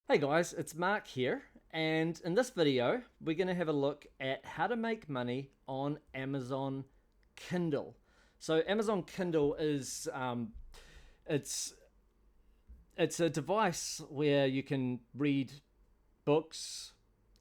Hey guys, it's Mark here, and in this video, we're going to have a look at how to make money on Amazon Kindle. So, Amazon Kindle is it's it's a device where you can read books,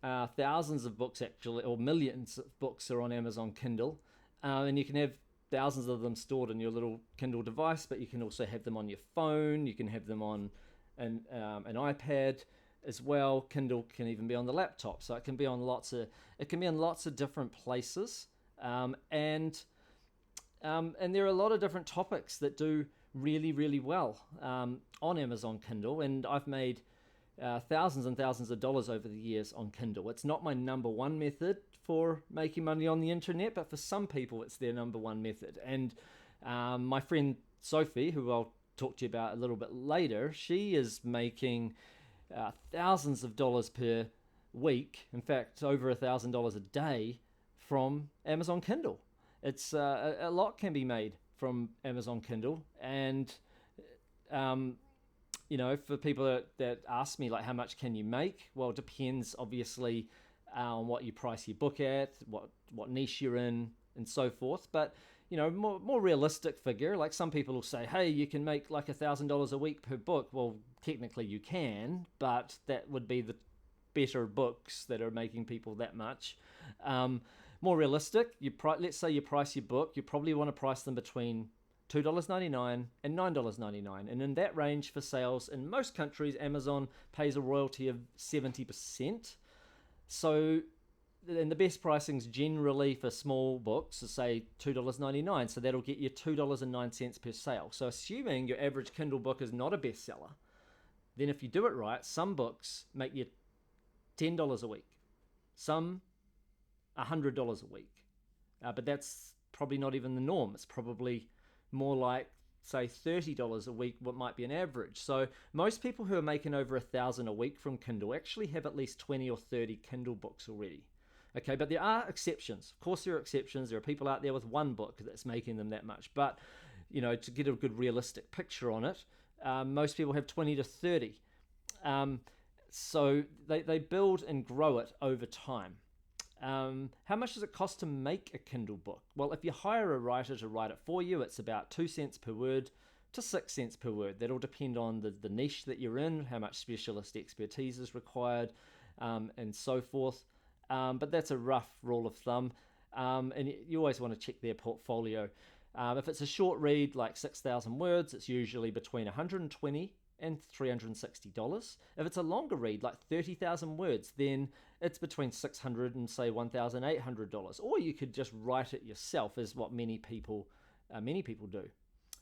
thousands of books actually, or millions of books are on Amazon Kindle, and you can have thousands of them stored in your little Kindle device, but you can also have them on your phone. You can have them on an iPad as well. Kindle can even be on the laptop, so it can be on lots of different places, and there are a lot of different topics that do really well on Amazon Kindle, and I've made thousands and thousands of dollars over the years on Kindle. It's not my number one method for making money on the internet, but for some people, it's their number one method. And my friend Sophie, who I'll talk to you about a little bit later, she is making thousands of dollars per week. In fact, over $1,000 a day from Amazon Kindle. It's a lot can be made from Amazon Kindle, and for people that ask me like how much can you make, well, it depends obviously on what you price your book at, what niche you're in, and so forth. But more realistic figure, like some people will say, hey, you can make like $1,000 a week per book. Well, technically you can, but that would be the better books that are making people that much. More realistic, let's say you price your book, you probably want to price them between $2.99 and $9.99. And in that range for sales, in most countries, Amazon pays a royalty of 70%. So, and the best pricings generally for small books is say $2.99. So that'll get you $2.09 per sale. So assuming your average Kindle book is not a bestseller, then if you do it right, some books make you $10 a week, some $100 a week. But that's probably not even the norm. It's probably more like, say, $30 a week, what might be an average. So most people who are making over $1,000 a week from Kindle actually have at least 20 or 30 Kindle books already. Okay, but there are exceptions. Of course, there are exceptions. There are people out there with one book that's making them that much. But, to get a good realistic picture on it, most people have 20 to 30. So they build and grow it over time. How much does it cost to make a Kindle book? Well, if you hire a writer to write it for you, it's about 2 cents per word to 6 cents per word. That'll depend on the niche that you're in, how much specialist expertise is required, and so forth. But that's a rough rule of thumb. And you always want to check their portfolio. If it's a short read, like 6,000 words, it's usually between 120 and $360. If it's a longer read, like 30,000 words, then it's between $600 and say $1,800. Or you could just write it yourself, is what many people do.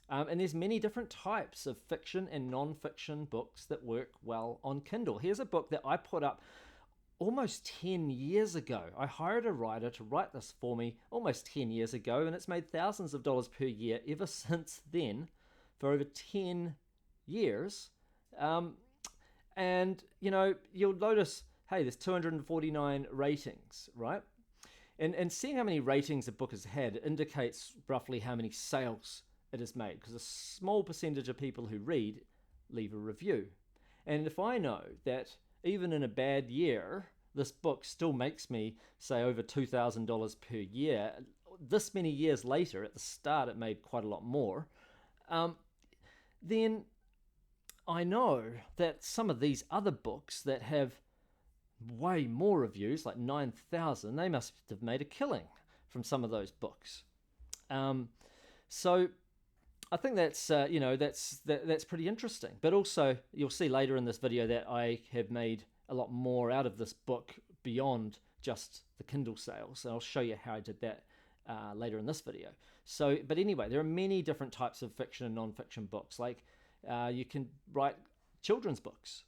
And there's many different types of fiction and non-fiction books that work well on Kindle. Here's a book that I put up almost 10 years ago. I hired a writer to write this for me almost 10 years ago, and it's made thousands of dollars per year ever since then, for over 10 years. And you'll notice, hey, there's 249 ratings, right? And seeing how many ratings a book has had indicates roughly how many sales it has made, because a small percentage of people who read leave a review. And if I know that even in a bad year, this book still makes me, say, over $2,000 per year, this many years later, at the start it made quite a lot more, then I know that some of these other books that have way more reviews, like 9,000, they must have made a killing from some of those books. So I think that's pretty interesting. But also, you'll see later in this video that I have made a lot more out of this book beyond just the Kindle sales. And I'll show you how I did that later in this video. So, but anyway, there are many different types of fiction and non-fiction books. Like you can write children's books,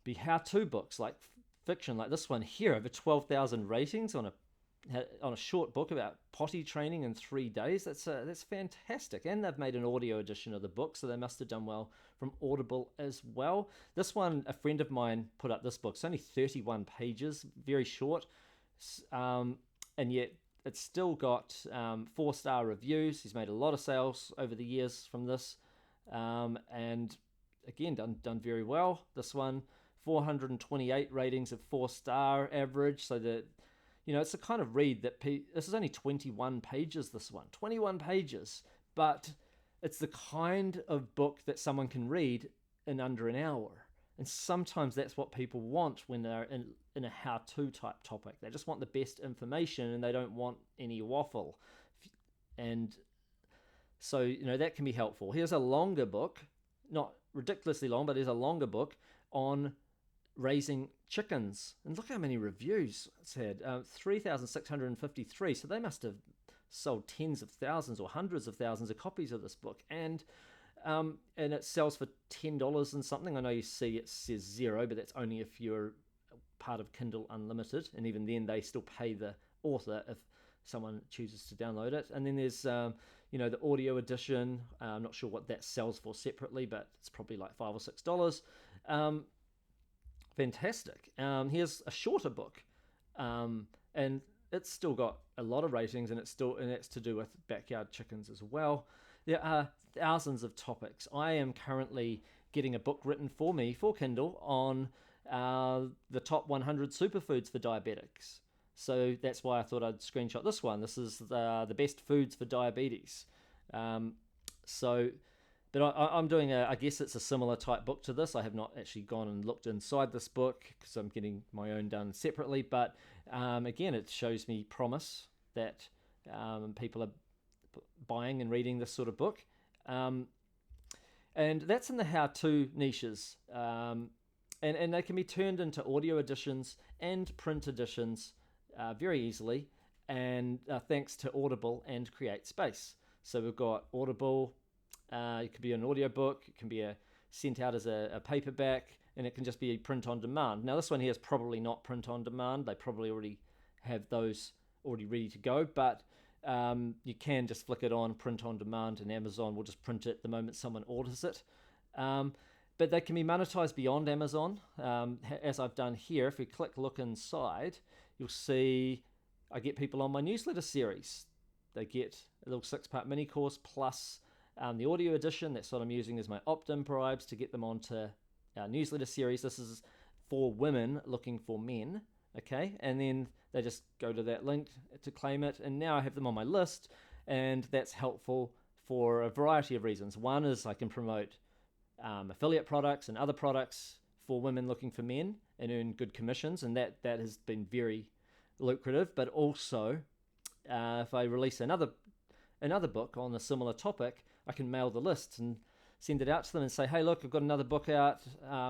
be how-to books, like fiction, like this one here, over 12,000 ratings on a short book about potty training in 3 days. That's fantastic. And they've made an audio edition of the book, so they must have done well from Audible as well. This one, a friend of mine put up this book. It's only 31 pages, very short, and yet it's still got 4-star reviews. He's made a lot of sales over the years from this, and again, done very well. This one, 428 ratings of 4-star average. So that, it's the kind of read that this is only 21 pages. This one, 21 pages, but it's the kind of book that someone can read in under an hour. And sometimes that's what people want when they're in a how-to type topic. They just want the best information and they don't want any waffle. And so, that can be helpful. Here's a longer book, not ridiculously long, but there's a longer book on raising chickens. And look how many reviews it's had, 3,653. So they must have sold tens of thousands or hundreds of thousands of copies of this book. And it sells for $10 and something. I know you see it says $0, but that's only if you're part of Kindle Unlimited. And even then, they still pay the author if someone chooses to download it. And then there's, the audio edition. I'm not sure what that sells for separately, but it's probably like $5 or $6. Fantastic. Here's a shorter book, and it's still got a lot of ratings, and it's to do with backyard chickens as well. There are thousands of topics. I am currently getting a book written for me for Kindle on the top 100 superfoods for diabetics. So that's why I thought I'd screenshot this one. This is the best foods for diabetes. But I'm doing I guess it's a similar type book to this. I have not actually gone and looked inside this book because I'm getting my own done separately. But again, it shows me promise that people are buying and reading this sort of book. And that's in the how-to niches. And they can be turned into audio editions and print editions very easily. And thanks to Audible and Create Space. So we've got Audible. It could be an audio book. It can be sent out as a paperback, and it can just be print on demand. Now, this one here is probably not print on demand. They probably already have those already ready to go, but you can just flick it on, print on demand, and Amazon will just print it the moment someone orders it. But they can be monetized beyond Amazon, as I've done here. If we look inside, you'll see I get people on my newsletter series. They get a little 6-part mini course plus the audio edition. That's what I'm using as my opt-in bribes to get them onto our newsletter series. This is for women looking for men, okay? And then they just go to that link to claim it, and now I have them on my list, and that's helpful for a variety of reasons. One is I can promote affiliate products and other products for women looking for men and earn good commissions, and that has been very lucrative. But also, if I release another book on a similar topic, I can mail the list and send it out to them and say, hey, look, I've got another book out.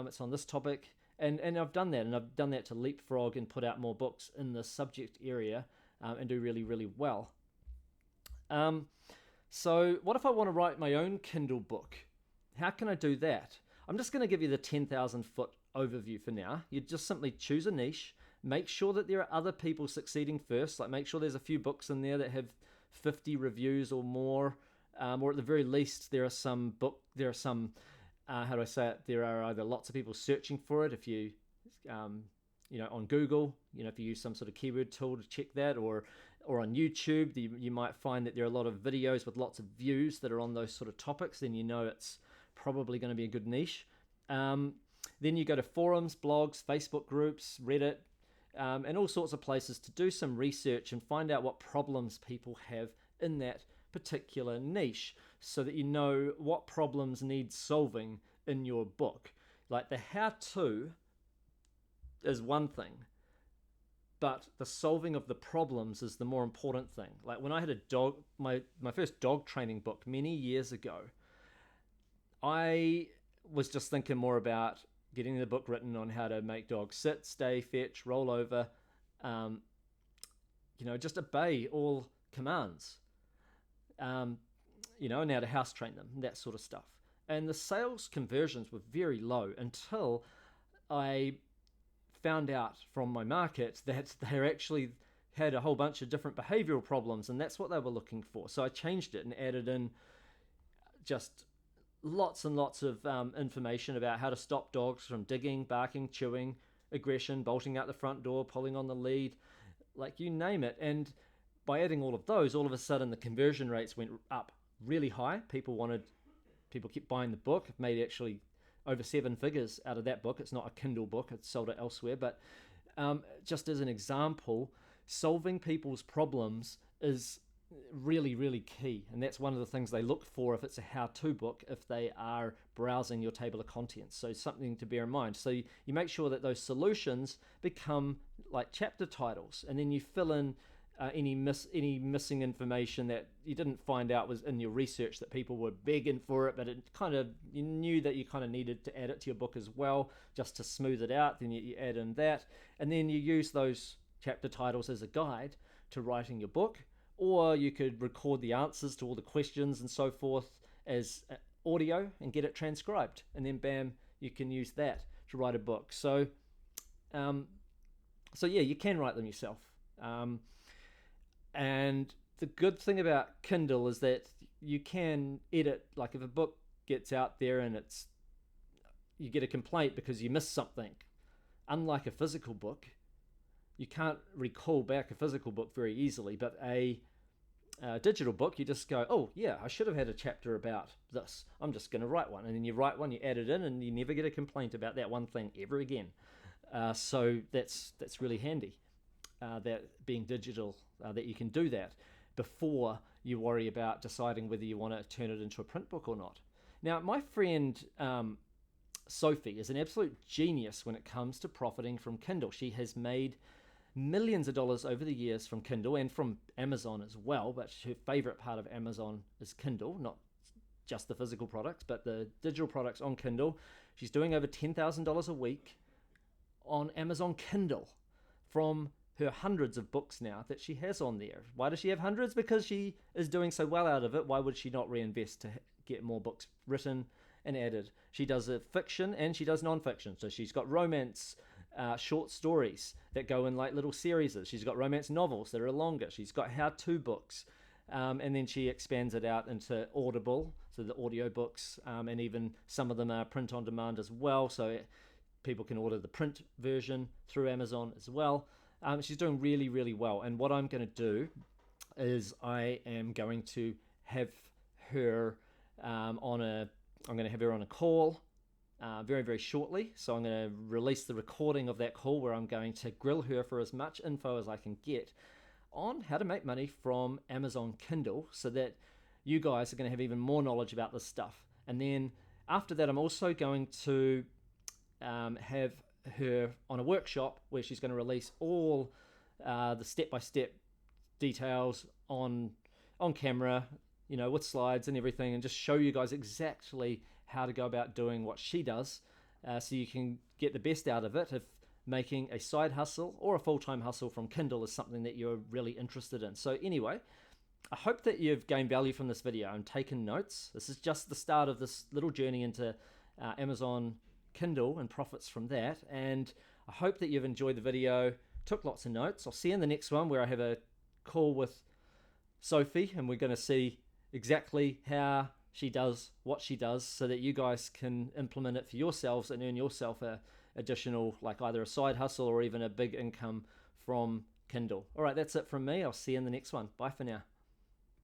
It's on this topic. And I've done that. And I've done that to leapfrog and put out more books in the subject area and do really, really well. So what if I want to write my own Kindle book? How can I do that? I'm just going to give you the 10,000 foot overview for now. You just simply choose a niche. Make sure that there are other people succeeding first. Like make sure there's a few books in there that have 50 reviews or more. Or at the very least, there are some there are either lots of people searching for it. If you, on Google, if you use some sort of keyword tool to check that, or on YouTube, you might find that there are a lot of videos with lots of views that are on those sort of topics. Then it's probably going to be a good niche. Then you go to forums, blogs, Facebook groups, Reddit, and all sorts of places to do some research and find out what problems people have in that particular niche, so that you know what problems need solving in your book. Like the how-to is one thing, but the solving of the problems is the more important thing. Like when I had a dog, my first dog training book many years ago, I was just thinking more about getting the book written on how to make dogs sit, stay, fetch, roll over, just obey all commands. And how to house train them, that sort of stuff. And the sales conversions were very low until I found out from my market that they actually had a whole bunch of different behavioral problems, and that's what they were looking for. So I changed it and added in just lots and lots of information about how to stop dogs from digging, barking, chewing, aggression, bolting out the front door, pulling on the lead, like you name it. And by adding all of those, all of a sudden the conversion rates went up really high. People kept buying the book. It made actually over 7 figures out of that book. It's not a Kindle book, it's sold it elsewhere. But just as an example, solving people's problems is really, really key. And that's one of the things they look for if it's a how-to book, if they are browsing your table of contents. So something to bear in mind. So you make sure that those solutions become like chapter titles, and then you fill in any missing information that you didn't find out was in your research, that people were begging for it, but you knew that you kind of needed to add it to your book as well, just to smooth it out. Then you add in that, and then you use those chapter titles as a guide to writing your book. Or you could record the answers to all the questions and so forth as audio and get it transcribed. And then bam, you can use that to write a book. So yeah, you can write them yourself. And the good thing about Kindle is that you can edit, like if a book gets out there and you get a complaint because you missed something. Unlike a physical book, you can't recall back a physical book very easily, but a digital book, you just go, oh yeah, I should have had a chapter about this. I'm just going to write one. And then you write one, you add it in, and you never get a complaint about that one thing ever again. So that's really handy, that being digital, that you can do that before you worry about deciding whether you want to turn it into a print book or not. Now, my friend Sophie is an absolute genius when it comes to profiting from Kindle. She has made millions of dollars over the years from Kindle and from Amazon as well, but her favorite part of Amazon is Kindle, not just the physical products, but the digital products on Kindle. She's doing over $10,000 a week on Amazon Kindle from her hundreds of books now that she has on there. Why does she have hundreds? Because she is doing so well out of it. Why would she not reinvest to get more books written and added? She does a fiction and she does non-fiction. So she's got romance short stories that go in like little series. She's got romance novels that are longer. She's got how-to books. And then she expands it out into Audible, so the audio books, and even some of them are print on demand as well. So people can order the print version through Amazon as well. She's doing really, really well. And what I'm going to do is I am going to have her I'm going to have her on a call very, very shortly. So I'm going to release the recording of that call where I'm going to grill her for as much info as I can get on how to make money from Amazon Kindle, so that you guys are going to have even more knowledge about this stuff. And then after that, I'm also going to have her on a workshop where she's going to release all the step-by-step details on camera, with slides and everything, and just show you guys exactly how to go about doing what she does, so you can get the best out of it if making a side hustle or a full-time hustle from Kindle is something that you're really interested in. So anyway, I hope that you've gained value from this video and taken notes. This is just the start of this little journey into Amazon Kindle and profits from that. And I hope that you've enjoyed the video, took lots of notes. I'll see you in the next one where I have a call with Sophie and we're going to see exactly how she does what she does, so that you guys can implement it for yourselves and earn yourself a additional, like either a side hustle or even a big income from Kindle. All right, that's it from me. I'll see you in the next one. Bye for now.